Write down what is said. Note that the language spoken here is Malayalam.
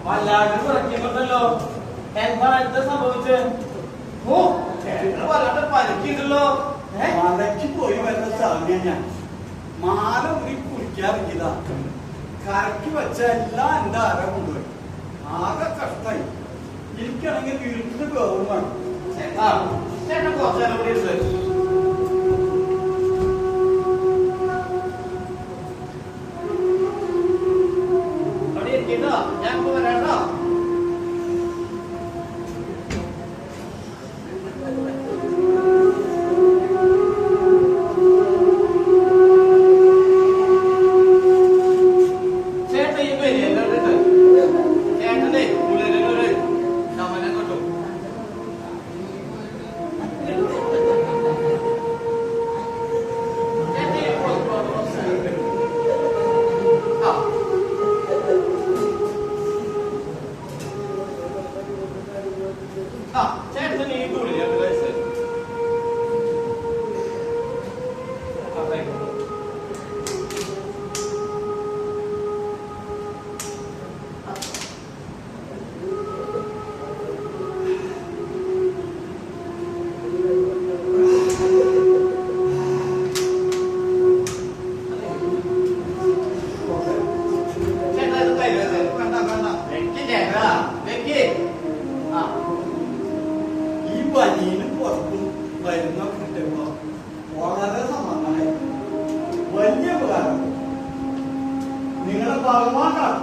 വല്ലാണ്ട് കുറയ്ക്കുന്നുണ്ടല്ലോ. എന്താണ് എന്താ സംഭവിച്ചത്? ഓ ചേട്ടന് വല്ലാണ്ട് പനിക്കിണ്ടല്ലോ. മലയ്ക്ക് പോയി വരുന്ന സമയം ഞാൻ മാല ഊരി കുളിക്കാറിയതാ. കരക്ക് വെച്ച എല്ലാം എന്റെ അര കൊണ്ടുപോയി. ആകെ കഷ്ടായി. എനിക്കാണെങ്കിൽ വീട്ടിന് ഗൗരവമാണ്. ചേട്ടൻ കുറച്ചു നേരം കൂടി എടുത്ത് അവിടെ ഇരിക്കട്ടോ, ഞാൻ ഇപ്പൊ വരാട്ടോ. ഈ പനീനും പുറത്തും വരുന്നൊക്കെ കിട്ടുമ്പോ വളരെ സമാധാനമായി. വലിയ ഉപകാരം. നിങ്ങളെ ഭഗവാനാണ്.